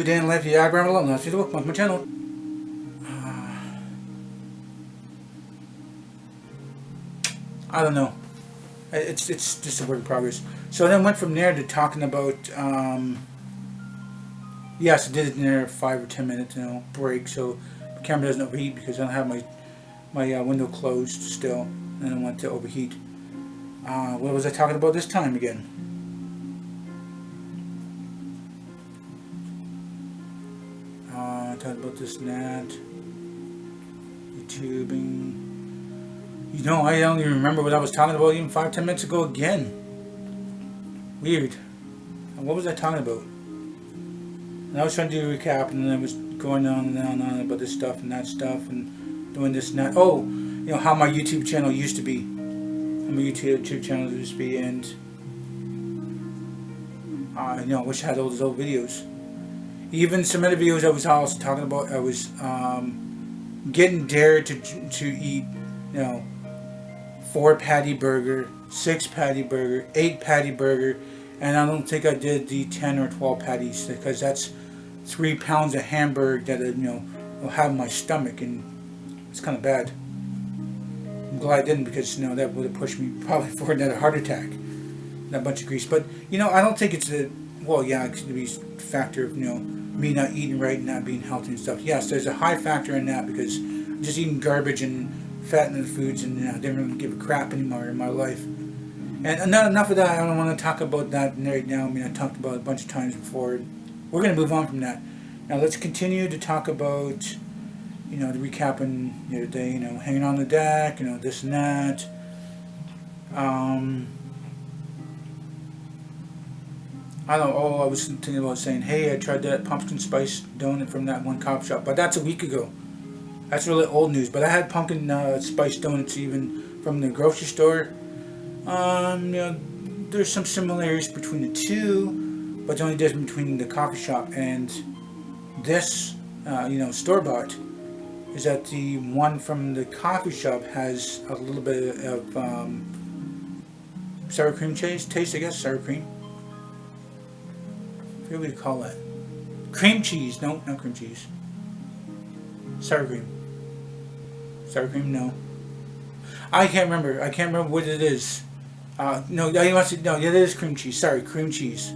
day in life, yeah, Abraham alone. That's the book on my channel. I don't know. It's just a work in progress. So then went from there to talking about. Yes, I did it in there 5 or 10 minutes, break, so the camera doesn't overheat because I don't have my window closed still, and I don't want to overheat. What was I talking about this time again? Talking about this and that, YouTubing. I don't even remember what I was talking about even 5, 10 minutes ago again. Weird. What was I talking about? And I was trying to do a recap, and then I was going on and on and on about this stuff and that stuff, and doing this and that. Oh, how my YouTube channel used to be. How my YouTube channel used to be, and I wish I had all those old videos. Even some other videos I was also talking about, I was getting dared to eat, 4 patty burger, 6 patty burger, 8 patty burger, and I don't think I did the 10 or 12 patties because that's 3 pounds of hamburger that will have in my stomach, and it's kind of bad. I'm glad I didn't because that would have pushed me probably for another heart attack. That bunch of grease, but I don't think it's it could be a factor of me not eating right and not being healthy and stuff. Yes, there's a high factor in that because I'm just eating garbage and fattening foods, and I didn't really give a crap anymore in my life. And not enough of that. I don't want to talk about that right now. I mean, I talked about it a bunch of times before. We're going to move on from that. Now let's continue to talk about, the recapping the other day. Hanging on the deck. This and that. I don't know. Oh, I was thinking about saying, hey, I tried that pumpkin spice donut from that one coffee shop, but that's a week ago. That's really old news. But I had pumpkin spice donuts even from the grocery store. There's some similarities between the two, but the only difference between the coffee shop and this, store bought, is that the one from the coffee shop has a little bit of sour cream taste, I guess, sour cream. I forget what you call that. Cream cheese. No, not cream cheese. Sour cream. Sour cream, no. I can't remember. What it is. No, it is cream cheese. Sorry, cream cheese.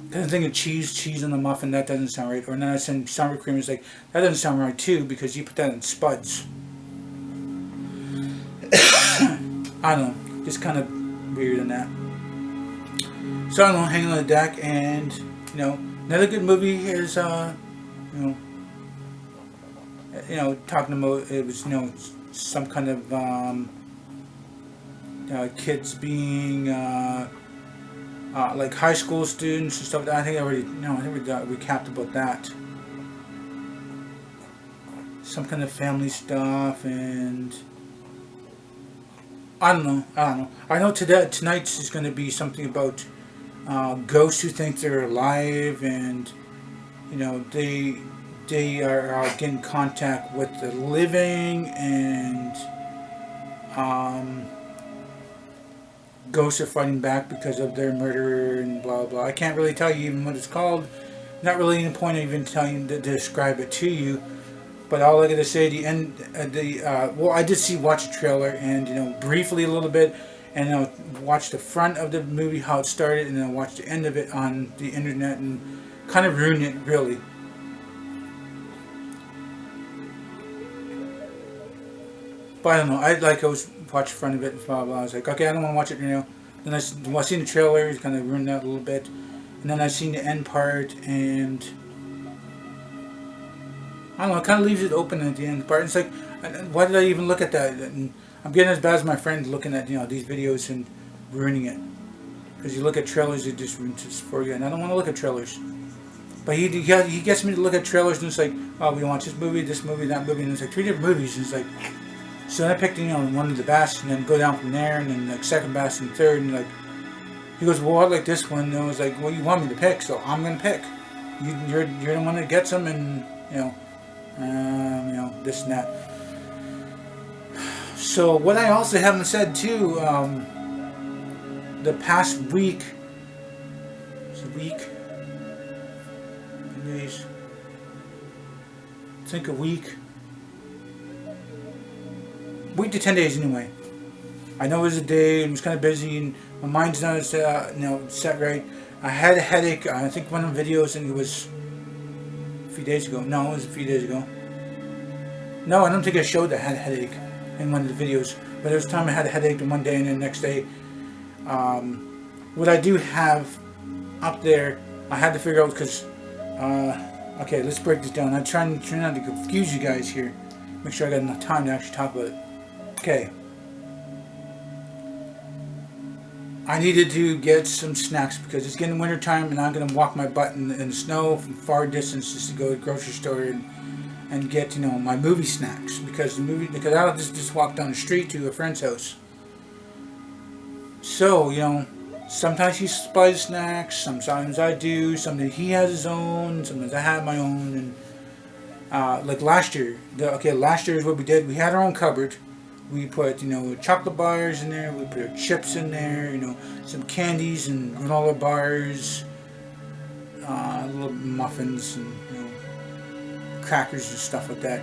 Because I'm thinking cheese on the muffin, that doesn't sound right. Or then I said sour cream, is like, that doesn't sound right too, because you put that in spuds. I don't know, just kind of weird in that. So I don't know, hanging on the deck, and, another good movie is, talking about, it was, some kind of, kids being, like high school students and stuff. I think we recapped about that. Some kind of family stuff, and I don't know. I know tonight's is going to be something about ghosts who think they're alive, and they are getting contact with the living, and ghosts are fighting back because of their murderer and blah blah. I can't really tell you even what it's called. Not really in the point of even telling to describe it to you. But all I gotta say, the end, I did watch a trailer and briefly a little bit, and watch the front of the movie how it started, and then watch the end of it on the internet and kind of ruin it really. But I don't know. I was watch the front of it and blah blah. I was like, okay, I don't want to watch it Then I seen the trailer, it kind of ruined that a little bit, and then I seen the end part, and I don't know, it kind of leaves it open at the end part. It's like, why did I even look at that? And I'm getting as bad as my friend looking at these videos and ruining it, because you look at trailers, it just ruins it for you, and I don't want to look at trailers. But he gets me to look at trailers, and it's like, oh, we watch this movie, that movie, and it's like 3 different movies, and it's like, so I picked one of the best, and then go down from there, and then like second best and third, and like, he goes, well, I like this one, and I was like, well, you want me to pick, so I'm gonna pick. You're the one that gets them, and this and that. So what I also haven't said too, the past week, days. I think a week. Week to 10 days anyway. I know it was a day and it was kind of busy and my mind's not as, set right. I had a headache. I think one of the videos, and it was a few days ago. No, it was a few days ago. No, I don't think I showed that I had a headache in one of the videos. But there was a time I had a headache in one day, and then the next day. What I do have up there, I had to figure out because, okay, let's break this down. I'm trying not to confuse you guys here. Make sure I got enough time to actually talk about it. Okay. I needed to get some snacks because it's getting winter time and I'm going to walk my butt in the snow from far distances to go to the grocery store and get, my movie snacks because I'll just walk down the street to a friend's house. So, sometimes he supplies snacks, sometimes I do, sometimes he has his own, sometimes I have my own, and like last year, last year is what we did. We had our own cupboard. We put, chocolate bars in there, we put our chips in there, some candies and granola bars, little muffins and, crackers and stuff like that.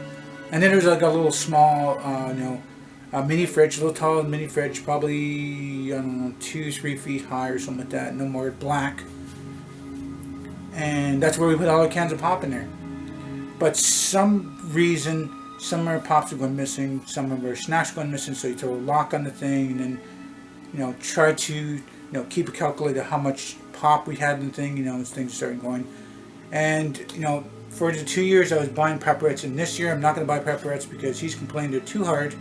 And then there's like a little small, a mini fridge, a little tall mini fridge, probably, 2-3 feet high or something like that, no more, black. And that's where we put all our cans of pop in there. But some reason, some of our pops are going missing, some of our snacks are going missing, so you throw a lock on the thing and then, try to, keep a calculator how much pop we had in the thing, as things started going. And, for the 2 years I was buying Pepperettes, and this year I'm not going to buy Pepperettes because he's complained they're too hard.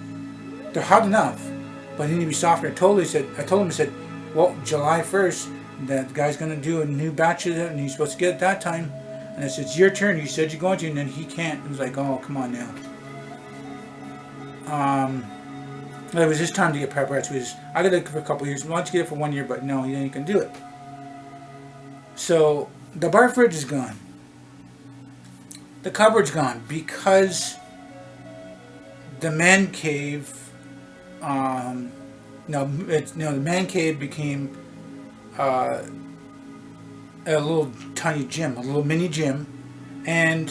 They're hard enough, but they need to be softer. I told him, well, July 1st, that guy's going to do a new batch of it, and he's supposed to get it that time. And I said, it's your turn. You said you're going to, and then he can't. He was like, oh, come on now. It was his time to get Pepperettes. I got it for a couple years. I wanted to get it for 1 year, but no, he ain't going to do it. So, the bar fridge is gone. The cupboard's gone because the man cave, the man cave became a little tiny gym, a little mini gym, and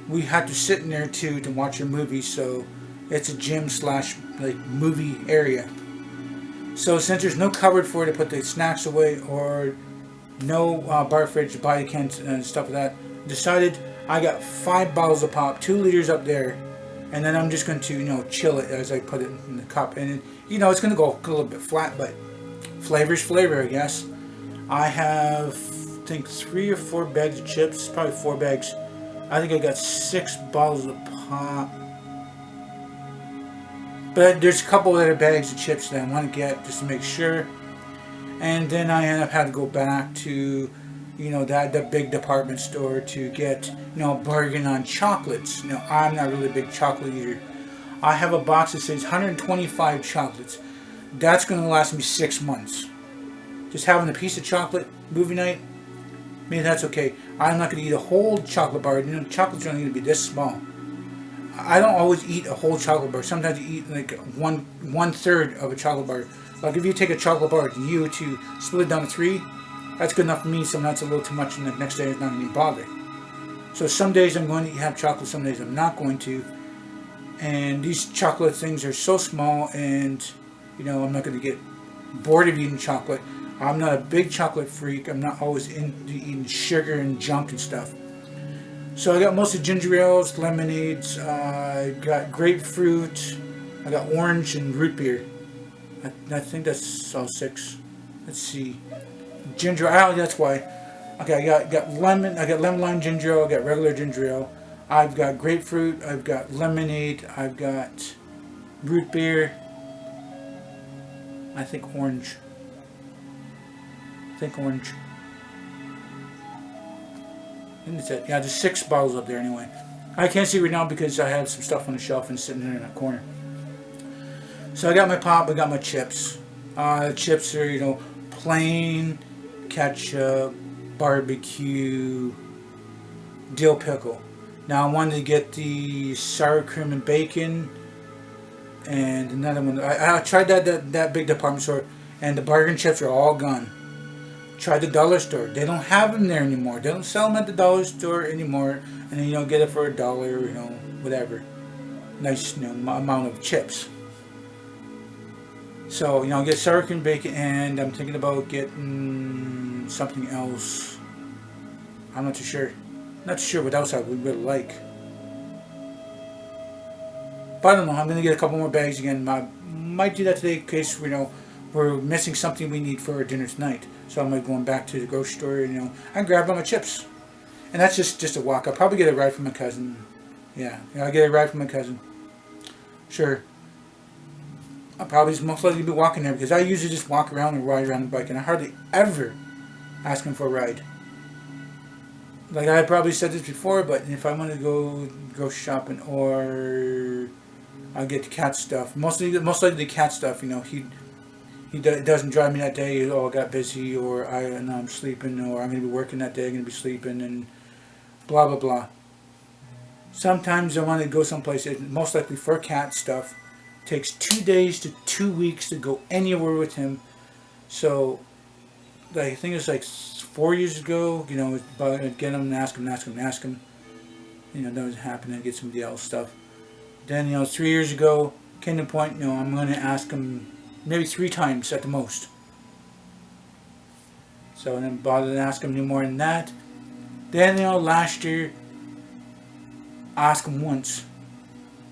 we had to sit in there too to watch a movie. So it's a gym / movie area. So since there's no cupboard for it to put the snacks away or no bar fridge to buy the cans and stuff like that, decided I got 5 bottles of pop, 2 liters up there, and then I'm just going to, chill it as I put it in the cup. And, it's going to go a little bit flat, but flavor's flavor, I guess. I have, I think, 3 or 4 bags of chips, probably 4 bags. I think I got 6 bottles of pop. But there's a couple other bags of chips that I want to get just to make sure. And then I end up having to go back to, that big department store to get, bargain on chocolates. I'm not really a big chocolate eater. I have a box that says 125 chocolates. That's going to last me 6 months. Just having a piece of chocolate, movie night, maybe that's okay. I'm not going to eat a whole chocolate bar. Chocolates don't need to be this small. I don't always eat a whole chocolate bar. Sometimes you eat like one third of a chocolate bar. Like if you take a chocolate bar to split it down to 3, that's good enough for me. Sometimes it's a little too much, and the next day it's not going to bother. So some days I'm going to have chocolate, some days I'm not going to. And these chocolate things are so small, and I'm not going to get bored of eating chocolate. I'm not a big chocolate freak. I'm not always into eating sugar and junk and stuff. So I got mostly ginger ales, lemonades, I got grapefruit, I got orange and root beer. I think that's all 6. Let's see. Ginger ale, that's why. Okay, I got lemon lime ginger ale, I got regular ginger ale. I've got grapefruit, I've got lemonade, I've got root beer. I think orange. And that's it. Yeah, there's 6 bottles up there anyway. I can't see right now because I have some stuff on the shelf and sitting there in that corner. So I got my pop, I got my chips. Chips are, plain ketchup, barbecue, dill pickle. Now I wanted to get the sour cream and bacon and another one. I tried that big department store, and the bargain chips are all gone. Try the dollar store. They don't have them there anymore. They don't sell them at the dollar store anymore. And then get it for $1, whatever. Nice, amount of chips. So, get sour cream bacon, and I'm thinking about getting something else. I'm not too sure. Not too sure what else I would really like. But I don't know. I'm gonna get a couple more bags again. Might do that today in case we're missing something we need for our dinner tonight. So I'm going back to the grocery store, and grab all my chips. And that's just a walk. I'll probably get a ride from my cousin. Yeah, I'll get a ride from my cousin. Sure. I'll probably most likely be walking there because I usually just walk around and ride around the bike, and I hardly ever ask him for a ride. Like I probably said this before, but if I want to go shopping or I'll get the cat stuff. Most likely the cat stuff. It doesn't drive me that day. Oh, I got busy, or I'm sleeping, or I'm gonna be working that day. I'm gonna be sleeping, and blah blah blah. Sometimes I want to go someplace. Most likely for cat stuff. Takes 2 days to 2 weeks to go anywhere with him. So, I think it's like 4 years ago. Get him, ask him. That doesn't happen. I get somebody else stuff. Then 3 years ago, came to the point. I'm going to ask him maybe 3 times at the most. So I didn't bother to ask him any more than that. Then last year, ask him once.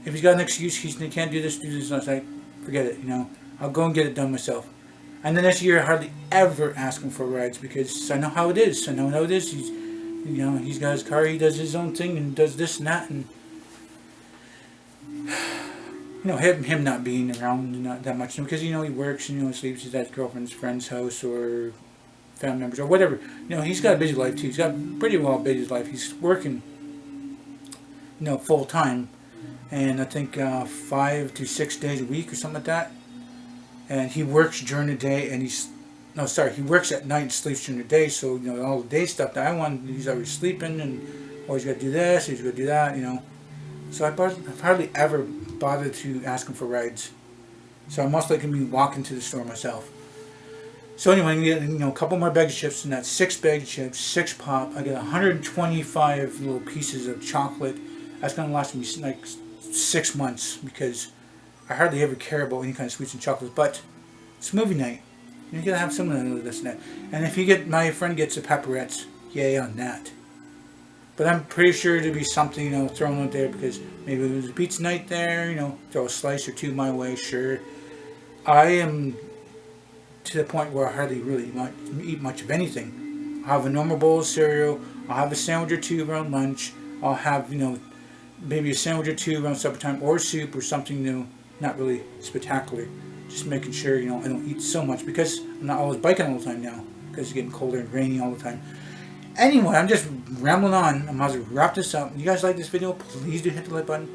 If he's got an excuse, he can't do this, I was like, forget it, I'll go and get it done myself. And then this year, I hardly ever ask him for rides because I know how it is. He's got his car, he does his own thing and does this and that, and him not being around not that much because he works, he sleeps, he's at his girlfriend's friend's house or family members or whatever. He's got a busy life too. He's got pretty well busy life. He's working, full time. And I think 5 to 6 days a week or something like that. And he works during the day, and he works at night and sleeps during the day. So all the day stuff that I want, he's always sleeping, and he's got to do this, he's got to do that, So I've hardly ever bothered to ask him for rides. So I'm most likely going to be walking to the store myself. So anyway, I'm going to get a couple more bags of chips, and that's 6 bags of chips, 6 pop. I get 125 little pieces of chocolate. That's going to last me like 6 months because I hardly ever care about any kind of sweets and chocolates. But it's movie night. You gotta have some of this and that. And if my friend gets a pepperettes, yay on that. But I'm pretty sure there'll be something thrown out there because maybe it was a pizza night there. Throw a slice or 2 my way. Sure. I am to the point where I hardly really eat much of anything. I'll have a normal bowl of cereal. I'll have a sandwich or 2 around lunch. I'll have maybe a sandwich or 2 around supper time, or soup or something new, not really spectacular. Just making sure I don't eat so much because I'm not always biking all the time now because it's getting colder and rainy all the time. Anyway, I'm just rambling on. I might as well wrap this up. If you guys like this video, please do hit the like button.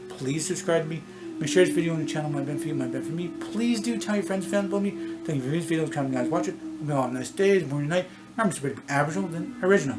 Please subscribe to me. Make sure this video on the channel might benefit you, might benefit me. Please do tell your friends and family about me. Thank you for this video. Come guys, watch it. We'll have a nice day, morning, night. Remember, it's better to be Aboriginal than original.